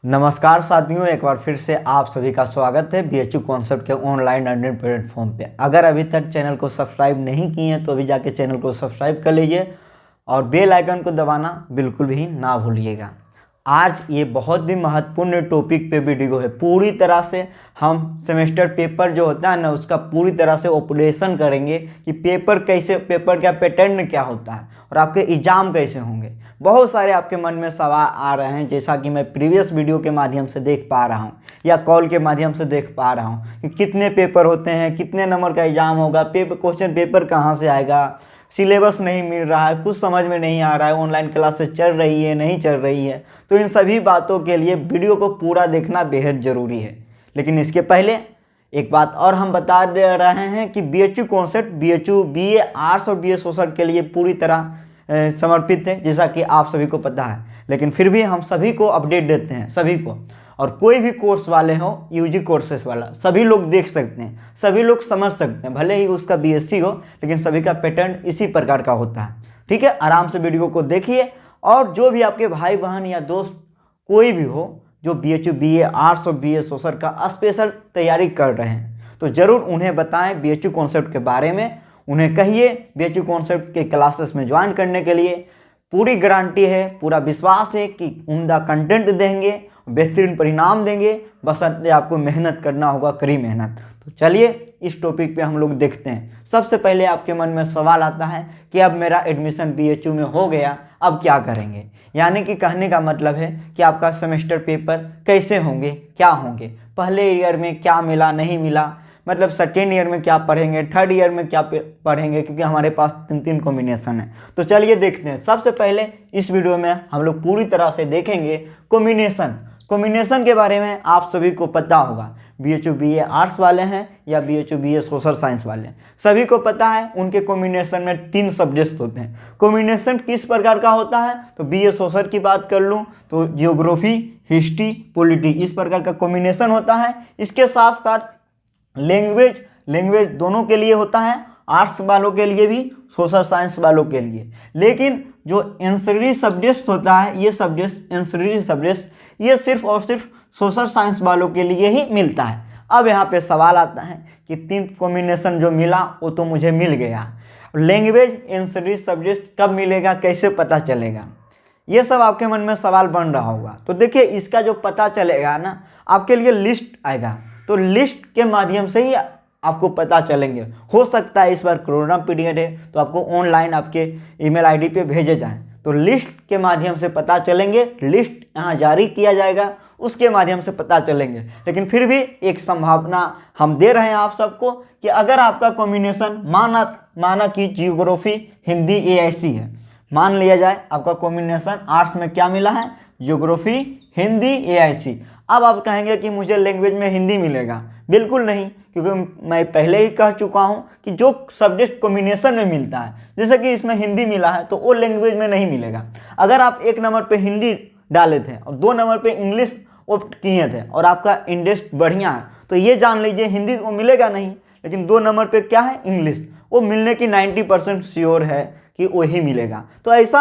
नमस्कार साथियों, एक बार फिर से आप सभी का स्वागत है बीएचयू कॉन्सेप्ट के ऑनलाइन लर्निंग प्लेटफॉर्म पे। अगर अभी तक चैनल को सब्सक्राइब नहीं किए हैं तो अभी जाके चैनल को सब्सक्राइब कर लीजिए और बेल आइकन को दबाना बिल्कुल भी ना भूलिएगा। आज ये बहुत ही महत्वपूर्ण टॉपिक पे वीडियो है। पूरी तरह से हम सेमेस्टर पेपर जो होता है ना, उसका पूरी तरह से ऑपरेशन करेंगे कि पेपर का पैटर्न क्या होता है और आपके एग्जाम कैसे होंगे। बहुत सारे आपके मन में सवाल आ रहे हैं, जैसा कि मैं प्रीवियस वीडियो के माध्यम से देख पा रहा हूं या कॉल के माध्यम से देख पा रहा हूं कि कितने पेपर होते हैं, कितने नंबर का एग्जाम होगा, क्वेश्चन पेपर कहां से आएगा, सिलेबस नहीं मिल रहा है, कुछ समझ में नहीं आ रहा है, ऑनलाइन क्लासेस चल रही है नहीं चल रही है। तो इन सभी बातों के लिए वीडियो को पूरा देखना बेहद ज़रूरी है। लेकिन इसके पहले एक बात और हम बता दे रहे हैं कि BHU concept BHU BA arts और बीए सोशल के लिए पूरी तरह समर्पित है, जैसा कि आप सभी को पता है। लेकिन फिर भी हम सभी को अपडेट देते हैं, सभी को, और कोई भी कोर्स वाले हो, यूजी कोर्सेस वाला, सभी लोग देख सकते हैं, सभी लोग समझ सकते हैं। भले ही उसका बीएससी हो, लेकिन सभी का पैटर्न इसी प्रकार का होता है। ठीक है, आराम से वीडियो को देखिए। और जो भी आपके भाई बहन या दोस्त कोई भी हो जो बीएचयू बीए आर्ट्स और बीए सोशल का स्पेशल तैयारी कर रहे हैं, तो ज़रूर उन्हें बताएं बीएचयू कॉन्सेप्ट के बारे में। उन्हें कहिए बीएचयू कॉन्सेप्ट के क्लासेस में ज्वाइन करने के लिए। पूरी गारंटी है, पूरा विश्वास है कि उम्दा कंटेंट देंगे, बेहतरीन परिणाम देंगे। बस आपको मेहनत करना होगा, कड़ी मेहनत। तो चलिए इस टॉपिक पे हम लोग देखते हैं। सबसे पहले आपके मन में सवाल आता है कि अब मेरा एडमिशन बीएचयू में हो गया, अब क्या करेंगे। यानी कि कहने का मतलब है कि आपका सेमेस्टर पेपर कैसे होंगे, क्या होंगे, पहले ईयर में क्या मिला नहीं मिला, मतलब सेकेंड ईयर में क्या पढ़ेंगे, थर्ड ईयर में क्या पढ़ेंगे, क्योंकि हमारे पास तीन कॉम्बिनेशन है। तो चलिए देखते हैं। सबसे पहले इस वीडियो में हम लोग पूरी तरह से देखेंगे कॉम्बिनेशन के बारे में। आप सभी को पता होगा, बीएचयू बीए आर्ट्स वाले हैं या बीएचयू बीए सोशल साइंस वाले हैं, सभी को पता है उनके कॉम्बिनेशन में 3 सब्जेक्ट होते हैं। कॉम्बिनेशन किस प्रकार का होता है, तो बीए सोशल की बात कर लूँ तो जियोग्राफी, हिस्ट्री, पॉलिटी, इस प्रकार का कॉम्बिनेशन होता है। इसके साथ साथ लैंग्वेज दोनों के लिए होता है, आर्ट्स वालों के लिए भी, सोशल साइंस वालों के लिए। लेकिन जो एंसेलरी सब्जेक्ट होता है, ये एंसेलरी सब्जेक्ट ये सिर्फ और सिर्फ सोशल साइंस वालों के लिए ही मिलता है। अब यहाँ पे सवाल आता है कि 3 कॉम्बिनेशन जो मिला वो तो मुझे मिल गया, लैंग्वेज एंसेलरी सब्जेक्ट कब मिलेगा, कैसे पता चलेगा, ये सब आपके मन में सवाल बन रहा होगा। तो देखिए, इसका जो पता चलेगा ना, आपके लिए लिस्ट आएगा, तो लिस्ट के माध्यम से ही आपको पता चलेंगे। हो सकता है इस बार कोरोना पीरियड है तो आपको ऑनलाइन आपके ईमेल आईडी पे भेजे जाएं, तो लिस्ट के माध्यम से पता चलेंगे। लिस्ट यहाँ जारी किया जाएगा, उसके माध्यम से पता चलेंगे। लेकिन फिर भी एक संभावना हम दे रहे हैं आप सबको कि अगर आपका कॉम्बिनेशन माना कि जियोग्राफी, हिंदी, एआईसी है, मान लिया जाए आपका कॉम्बिनेशन आर्ट्स में क्या मिला है, जियोग्राफी, हिंदी, एआईसी। अब आप कहेंगे कि मुझे लैंग्वेज में हिंदी मिलेगा, बिल्कुल नहीं, क्योंकि मैं पहले ही कह चुका हूं कि जो सब्जेक्ट कॉम्बिनेशन में मिलता है, जैसे कि इसमें हिंदी मिला है तो वो लैंग्वेज में नहीं मिलेगा। अगर आप 1 नंबर पे हिंदी डाले थे और 2 नंबर पे इंग्लिश ऑप्ट किए थे और आपका इंटरेस्ट बढ़िया है, तो ये जान लीजिए हिंदी वो मिलेगा नहीं। लेकिन 2 नंबर पे क्या है, इंग्लिश, वो मिलने की 90% श्योर है कि वही मिलेगा। तो ऐसा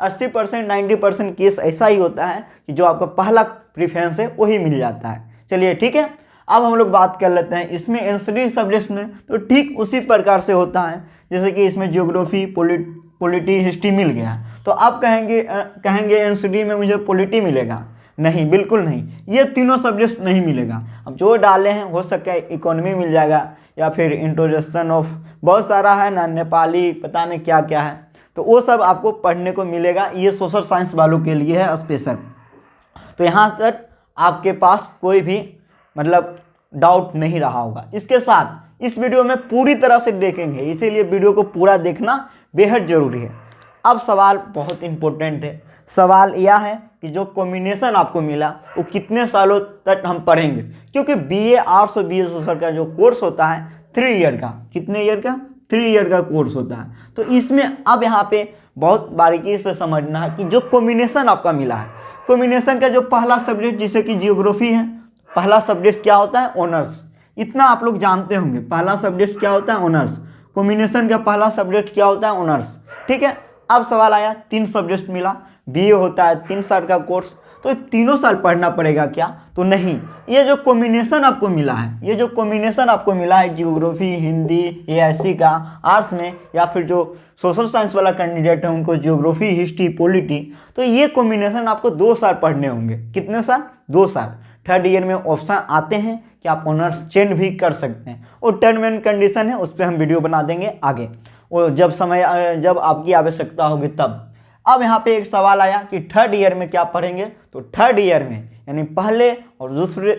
80% 90% केस ऐसा ही होता है कि जो आपका पहला प्रीफरेंस है वही मिल जाता है। चलिए ठीक है, अब हम लोग बात कर लेते हैं इसमें एंसेलरी सब्जेक्ट में। तो ठीक उसी प्रकार से होता है जैसे कि इसमें जियोग्राफी, पॉलिटी, हिस्ट्री मिल गया, तो आप कहेंगे एंसेलरी में मुझे पॉलिटी मिलेगा, नहीं, बिल्कुल नहीं, ये तीनों सब्जेक्ट नहीं मिलेगा। अब जो डाले हैं, हो सके इकोनॉमी मिल जाएगा या फिर इंट्रोडक्शन ऑफ, बहुत सारा है ना, नेपाली, पता नहीं क्या क्या है, तो वो सब आपको पढ़ने को मिलेगा। ये सोशल साइंस वालों के लिए है स्पेशल। तो यहाँ तक आपके पास कोई भी मतलब डाउट नहीं रहा होगा। इसके साथ इस वीडियो में पूरी तरह से देखेंगे, इसीलिए वीडियो को पूरा देखना बेहद ज़रूरी है। अब सवाल बहुत इंपॉर्टेंट है। सवाल यह है कि जो कॉम्बिनेशन आपको मिला वो कितने सालों तक हम पढ़ेंगे, क्योंकि बीए आर्ट्स और बीए सोशल का जो कोर्स होता है 3 ईयर का, कितने ईयर का, 3 ईयर का कोर्स होता है। तो इसमें अब यहाँ पे बहुत बारीकी से समझना है कि जो कॉम्बिनेशन आपका मिला है, कॉम्बिनेशन का जो पहला सब्जेक्ट जैसे कि जियोग्राफी है, पहला सब्जेक्ट क्या होता है, ऑनर्स। इतना आप लोग जानते होंगे, पहला सब्जेक्ट क्या होता है, ऑनर्स। कॉम्बिनेशन का पहला सब्जेक्ट क्या होता है, ऑनर्स। ठीक है, अब सवाल आया 3 सब्जेक्ट मिला, बीए होता है 3 साल का कोर्स, तो तीनों साल पढ़ना पड़ेगा क्या? तो नहीं, ये जो कॉम्बिनेशन आपको मिला है, ये जो कॉम्बिनेशन आपको मिला है जियोग्राफी, हिंदी, एआईसी का आर्ट्स में, या फिर जो सोशल साइंस वाला कैंडिडेट है उनको जियोग्राफी, हिस्ट्री, पॉलिटी, तो ये कॉम्बिनेशन आपको 2 साल पढ़ने होंगे। कितने साल? 2 साल। थर्ड ईयर में ऑप्शन आते हैं कि आप ऑनर्स चेंज भी कर सकते हैं, और टर्म एंड कंडीशन है, उस पर हम वीडियो बना देंगे आगे, और जब आपकी आवश्यकता होगी तब। अब यहाँ पे एक सवाल आया कि थर्ड ईयर में क्या पढ़ेंगे? तो थर्ड ईयर में यानी पहले और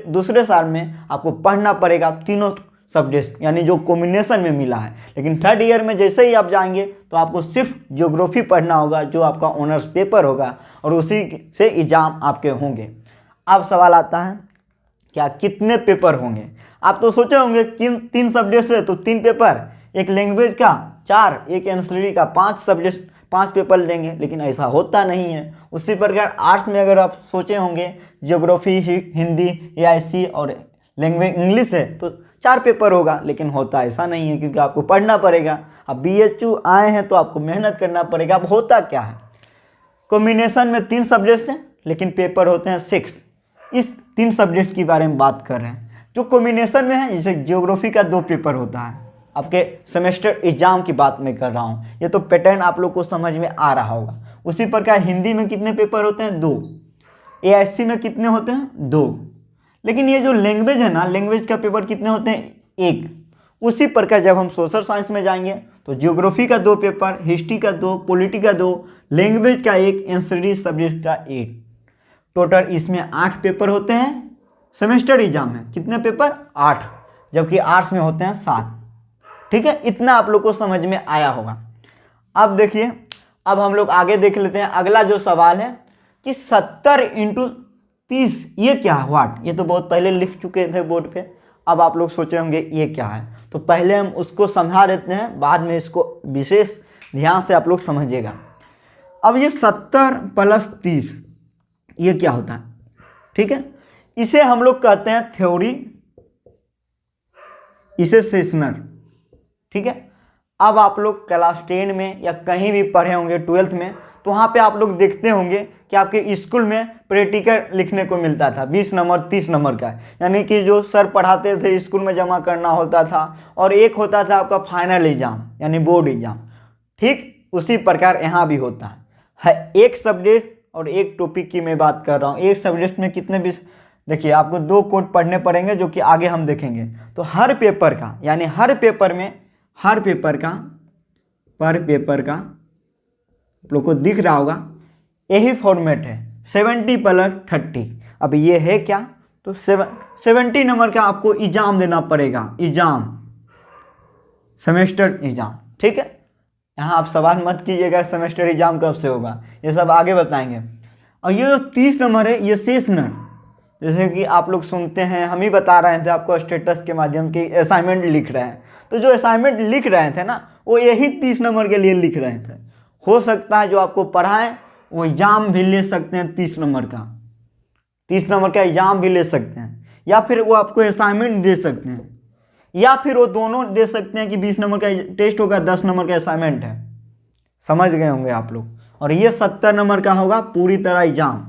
दूसरे साल में आपको पढ़ना पड़ेगा तीनों सब्जेक्ट, यानी जो कॉम्बिनेशन में मिला है। लेकिन थर्ड ईयर में जैसे ही आप जाएंगे तो आपको सिर्फ ज्योग्राफी पढ़ना होगा, जो आपका ऑनर्स पेपर होगा, और उसी से एग्जाम आपके होंगे। अब सवाल आता है क्या कितने पेपर होंगे? आप तो सोचे होंगे 3 सब्जेक्ट है तो 3 पेपर, एक लैंग्वेज का 4, एक एनसीडी का 5 पेपर देंगे, लेकिन ऐसा होता नहीं है। उसी प्रकार आर्ट्स में अगर आप सोचे होंगे ज्योग्राफी, हिंदी, एआईसी और लैंग्वेज इंग्लिश है तो 4 पेपर होगा, लेकिन होता ऐसा नहीं है, क्योंकि आपको पढ़ना पड़ेगा। अब बीएचयू आए हैं तो आपको मेहनत करना पड़ेगा। अब होता क्या है, कॉम्बिनेशन में 3 सब्जेक्ट हैं लेकिन पेपर होते हैं 6। इस 3 सब्जेक्ट के बारे में बात कर रहे हैं जो कॉम्बिनेशन में है। जैसे ज्योग्राफी का 2 पेपर होता है, आपके सेमेस्टर एग्जाम की बात मैं कर रहा हूँ, ये तो पैटर्न आप लोग को समझ में आ रहा होगा। उसी प्रकार हिंदी में कितने पेपर होते हैं? 2। एआईसी में कितने होते हैं? 2। लेकिन ये जो लैंग्वेज है ना, लैंग्वेज का पेपर कितने होते हैं? 1। उसी प्रकार जब हम सोशल साइंस में जाएंगे तो ज्योग्राफी का 2 पेपर, हिस्ट्री का 2, पॉलिटी का 2, लैंग्वेज का 1, एनसीडी सब्जेक्ट का 1। टोटल इसमें 8 पेपर होते हैं। सेमेस्टर एग्जाम में कितने पेपर? 8, जबकि आर्ट्स में होते हैं 7। ठीक है, इतना आप लोग को समझ में आया होगा। अब देखिए, अब हम लोग आगे देख लेते हैं। अगला जो सवाल है कि 70 × 30 ये क्या है? व्हाट? ये तो बहुत पहले लिख चुके थे बोर्ड पे। अब आप लोग सोचे होंगे ये क्या है, तो पहले हम उसको समझा देते हैं, बाद में इसको विशेष ध्यान से आप लोग समझिएगा। अब ये 70 + 30 ये क्या होता है? ठीक है, इसे हम लोग कहते हैं थ्योरी, इसे सेशनल। ठीक है, अब आप लोग क्लास 10 में या कहीं भी पढ़े होंगे 12th में, तो वहाँ पे आप लोग देखते होंगे कि आपके स्कूल में प्रैक्टिकल लिखने को मिलता था 20 नंबर 30 नंबर का, यानी कि जो सर पढ़ाते थे स्कूल में जमा करना होता था, और एक होता था आपका फाइनल एग्जाम यानी बोर्ड एग्जाम। ठीक उसी प्रकार यहाँ भी होता है। एक सब्जेक्ट और एक टॉपिक की मैं बात कर रहा हूँ। एक सब्जेक्ट में कितने भी, देखिए आपको 2 कोड पढ़ने पड़ेंगे जो कि आगे हम देखेंगे। तो हर पेपर का, यानी हर पेपर का आप लोग को दिख रहा होगा यही फॉर्मेट है, 70 + 30। अब ये है क्या? तो 70 नंबर का आपको एग्जाम देना पड़ेगा, एग्जाम, सेमेस्टर एग्जाम। ठीक है, यहाँ आप सवाल मत कीजिएगा सेमेस्टर एग्जाम कब से होगा, ये सब आगे बताएंगे। और ये जो 30 नंबर है ये सेशनल, जैसे कि आप लोग सुनते हैं, हम ही बता रहे थे आपको स्टेटस के माध्यम की असाइनमेंट लिख रहे हैं, तो जो असाइनमेंट लिख रहे थे ना वो यही 30 नंबर के लिए लिख रहे थे। हो सकता है जो आपको पढ़ाएं वो एग्जाम भी ले सकते हैं 30 नंबर का, 30 नंबर का एग्जाम भी ले सकते हैं, या फिर वो आपको असाइनमेंट दे सकते हैं, या फिर वो दोनों दे सकते हैं कि 20 नंबर का टेस्ट होगा, 10 नंबर का असाइनमेंट है। समझ गए होंगे आप लोग। और ये 70 नंबर का होगा पूरी तरह एग्जाम।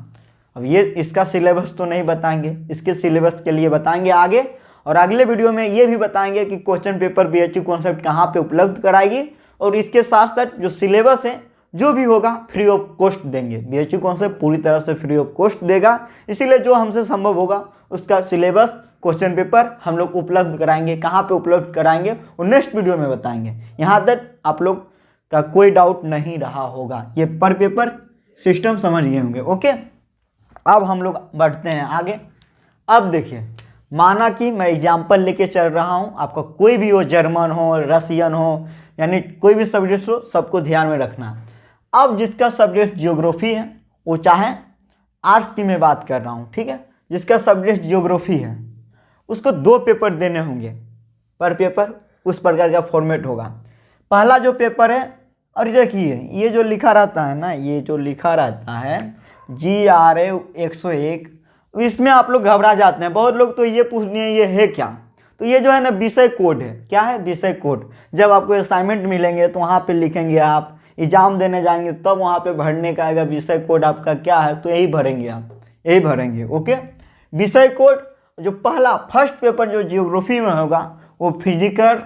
अब ये इसका सिलेबस तो नहीं बताएंगे, इसके सिलेबस के लिए बताएंगे आगे, और अगले वीडियो में ये भी बताएंगे कि क्वेश्चन पेपर बीएचयू कॉन्सेप्ट कहाँ पे उपलब्ध कराएगी, और इसके साथ साथ जो सिलेबस है जो भी होगा फ्री ऑफ कॉस्ट देंगे। बीएचयू कॉन्सेप्ट पूरी तरह से फ्री ऑफ कॉस्ट देगा, इसीलिए जो हमसे संभव होगा उसका सिलेबस, क्वेश्चन पेपर हम लोग उपलब्ध कराएंगे। कहाँ पे उपलब्ध कराएंगे वो नेक्स्ट वीडियो में बताएंगे। यहाँ तक आप लोग का कोई डाउट नहीं रहा होगा, ये पर पेपर सिस्टम समझ गए होंगे। ओके, अब हम लोग बढ़ते हैं आगे। अब देखिए, माना कि मैं एग्जाम्पल लेके चल रहा हूँ, आपका कोई भी हो, जर्मन हो, रसियन हो, यानी कोई भी सब्जेक्ट हो, सबको ध्यान में रखना। अब जिसका सब्जेक्ट ज्योग्राफी है, वो चाहे आर्ट्स की मैं बात कर रहा हूँ, ठीक है, जिसका सब्जेक्ट ज्योग्राफी है उसको 2 पेपर देने होंगे पर पेपर, उस प्रकार का फॉर्मेट होगा। पहला जो पेपर है, और देखिए ये जो लिखा रहता है ना, ये जो लिखा रहता है GRA 101, इसमें आप लोग घबरा जाते हैं। बहुत लोग तो ये पूछते हैं ये है क्या, तो ये जो है ना विषय कोड है। क्या है? विषय कोड। जब आपको असाइनमेंट मिलेंगे तो वहाँ पे लिखेंगे, आप एग्जाम देने जाएंगे तब वहाँ पे भरने का आएगा विषय कोड आपका क्या है, तो यही भरेंगे आप। यही भरेंगे। ओके, विषय कोड जो पहला फर्स्ट पेपर जो जियोग्राफी में होगा वो फिजिकल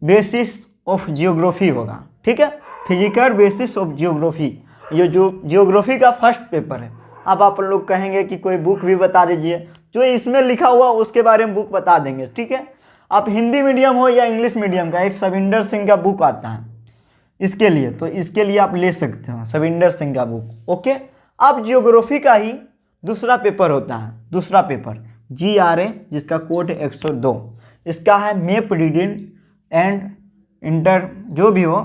बेसिस ऑफ जियोग्राफी होगा। ठीक है, फिजिकल बेसिस ऑफ जियोग्राफी, ये जो जियोग्राफी का फर्स्ट पेपर है। अब आप लोग कहेंगे कि कोई बुक भी बता दीजिए, जो इसमें लिखा हुआ उसके बारे में बुक बता देंगे। ठीक है, आप हिंदी मीडियम हो या इंग्लिश मीडियम का, एक सविंदर सिंह का बुक आता है इसके लिए, तो इसके लिए आप ले सकते हो सविंदर सिंह का बुक। ओके, अब जियोग्राफी का ही दूसरा पेपर होता है, दूसरा पेपर GRA जिसका कोड है 102। इसका है मैप रीडिंग एंड इंटर, जो भी हो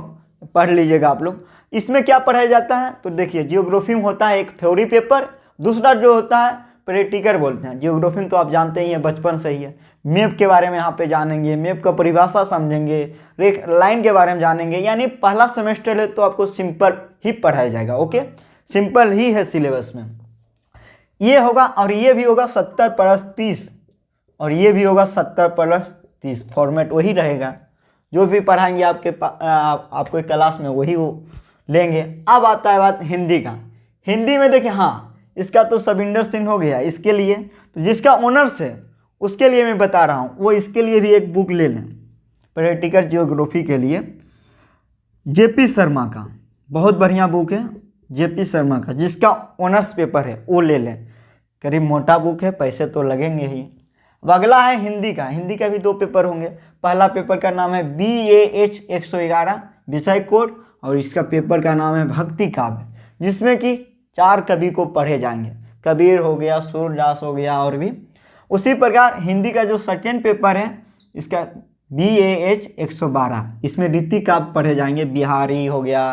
पढ़ लीजिएगा आप लोग। इसमें क्या पढ़ाया जाता है तो देखिए, जियोग्राफी में होता है एक थ्योरी पेपर, दूसरा जो होता है प्रैक्टिकल बोलते हैं। जियोग्राफी में तो आप जानते ही हैं, बचपन से ही है। मैप के बारे में यहाँ पे जानेंगे, मैप का परिभाषा समझेंगे, रेख लाइन के बारे में जानेंगे। यानी पहला सेमेस्टर है तो आपको सिंपल ही पढ़ाया जाएगा। ओके, सिंपल ही है सिलेबस में। ये होगा और ये भी होगा 70+30 और ये भी होगा 70+30। फॉर्मेट वही रहेगा, जो भी पढ़ाएंगे आपको क्लास में वही वो लेंगे। अब आता है बात हिंदी का। हिंदी में देखिए, हाँ इसका तो सविंदर सिंह हो गया। इसके लिए तो जिसका ऑनर्स है उसके लिए मैं बता रहा हूँ, वो इसके लिए भी एक बुक ले लें प्रैक्टिकल जियोग्राफी के लिए। JP शर्मा का बहुत बढ़िया बुक है, JP शर्मा का, जिसका ऑनर्स पेपर है वो ले लें। करीब मोटा बुक है, पैसे तो लगेंगे ही। अब अगला है हिंदी का। हिंदी का भी 2 पेपर होंगे। पहला पेपर का नाम है BAH 111 विषय कोड, और इसका पेपर का नाम है भक्ति काव्य, जिसमें कि 4 कवि को पढ़े जाएंगे। कबीर हो गया, सूरदास हो गया, और भी उसी प्रकार हिंदी का जो सेकेंड पेपर है इसका BAH 112, इसमें रीति काव्य पढ़े जाएंगे। बिहारी हो गया,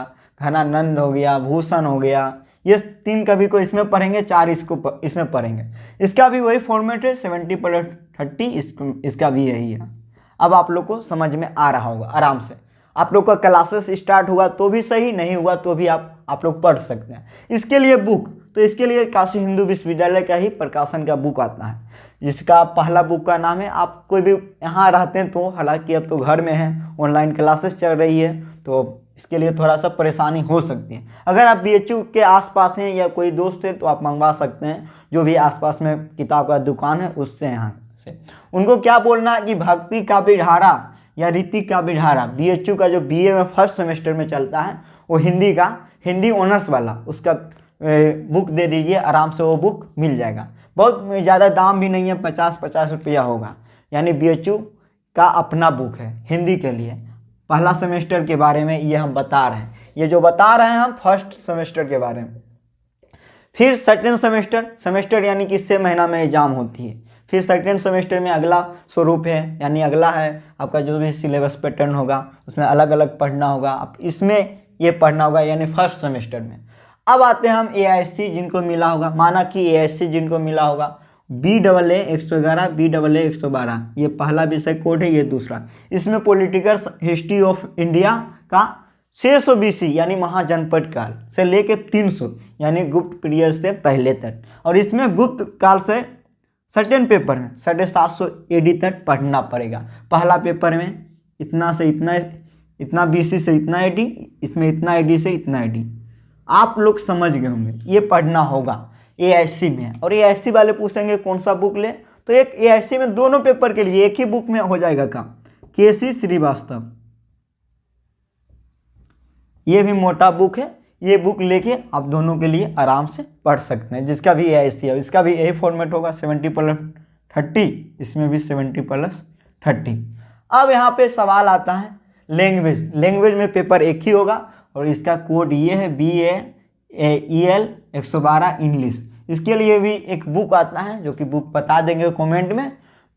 घनानंद हो गया, भूषण हो गया, ये 3 कवि को इसमें पढ़ेंगे, 4 इसमें पढ़ेंगे। इसका भी वही फॉर्मेट है 70+30, इसका भी यही है। अब आप लोग को समझ में आ रहा होगा आराम से। आप लोग का क्लासेस स्टार्ट हुआ तो भी सही, नहीं हुआ तो भी आप लोग पढ़ सकते हैं। इसके लिए बुक, तो इसके लिए काशी हिंदू विश्वविद्यालय का ही प्रकाशन का बुक आता है, जिसका पहला बुक का नाम है। आप कोई भी यहाँ रहते हैं तो, हालांकि अब तो घर में हैं, ऑनलाइन क्लासेस चल रही है, तो इसके लिए थोड़ा सा परेशानी हो सकती है। अगर आप BHU के आसपास हैं या कोई दोस्त है तो आप मंगवा सकते हैं, जो भी आसपास में किताब का दुकान है उससे, यहाँ से उनको क्या बोलना है कि भक्ति का बिढ़ारा या रीति का बिढ़ारा, BHU का जो BA में फर्स्ट सेमेस्टर में चलता है, वो हिंदी का, हिंदी ऑनर्स वाला, उसका बुक दे दीजिए, आराम से वो बुक मिल जाएगा। बहुत ज़्यादा दाम भी नहीं है, 50 रुपया होगा। यानी BHU का अपना बुक है हिंदी के लिए। पहला सेमेस्टर के बारे में ये हम बता रहे हैं, ये जो बता रहे हैं हम फर्स्ट सेमेस्टर के बारे में। फिर सेकेंड सेमेस्टर यानी कि 6 महीना में एग्जाम होती है। फिर सेकेंड सेमेस्टर में अगला स्वरूप है, यानी अगला है आपका जो भी सिलेबस पैटर्न होगा उसमें अलग अलग पढ़ना होगा। आप इसमें ये पढ़ना होगा, यानी फर्स्ट सेमेस्टर में। अब आते हैं हम AIC जिनको मिला होगा, माना कि AIC जिनको मिला होगा BAA 111, BAA 112, ये पहला विषय कोड है, ये दूसरा। इसमें पॉलिटिकल हिस्ट्री ऑफ इंडिया का 600 BC यानी महाजनपद काल से लेके 300 यानी गुप्त पीरियड से पहले तक, और इसमें गुप्त काल से सेकेंड पेपर में 750 AD तक पढ़ना पड़ेगा। पहला पेपर में इतना से इतना BC से इतना AD, इसमें इतना AD से इतना AD, आप लोग समझ गए होंगे, ये पढ़ना होगा AIC में। और AIC वाले पूछेंगे कौन सा बुक ले, तो एक AIC में दोनों पेपर के लिए एक ही बुक में हो जाएगा काम, KC श्रीवास्तव, ये भी मोटा बुक है। ये बुक लेके आप दोनों के लिए आराम से पढ़ सकते हैं, जिसका भी AIC है। इसका भी यही फॉर्मेट होगा 70+30, इसमें भी 70+30। अब यहाँ पे सवाल आता है लैंग्वेज में पेपर एक ही होगा, और इसका कोड ये है BAEL 112 इंग्लिश। इसके लिए भी एक बुक आता है, जो कि बुक बता देंगे कमेंट में,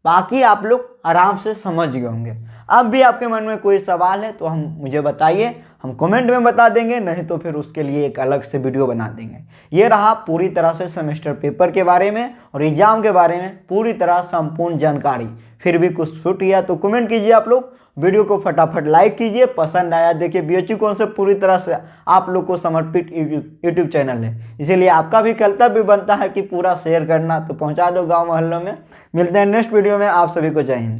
बाकी आप लोग आराम से समझ गए होंगे। अब भी आपके मन में कोई सवाल है तो मुझे बताइए, हम कमेंट में बता देंगे, नहीं तो फिर उसके लिए एक अलग से वीडियो बना देंगे। ये रहा पूरी तरह से सेमेस्टर पेपर के बारे में और एग्जाम के बारे में पूरी तरह संपूर्ण जानकारी। फिर भी कुछ छूट गया तो कमेंट कीजिए आप लोग, वीडियो को फटाफट लाइक कीजिए। पसंद आया, देखिए BHU कॉन्सेप्ट पूरी तरह से आप लोग को समर्पित यूट्यूब चैनल है, इसीलिए आपका भी कर्तव्य बनता है कि पूरा शेयर करना। तो पहुंचा दो गांव मोहल्लों में। मिलते हैं नेक्स्ट वीडियो में, आप सभी को जय हिंद।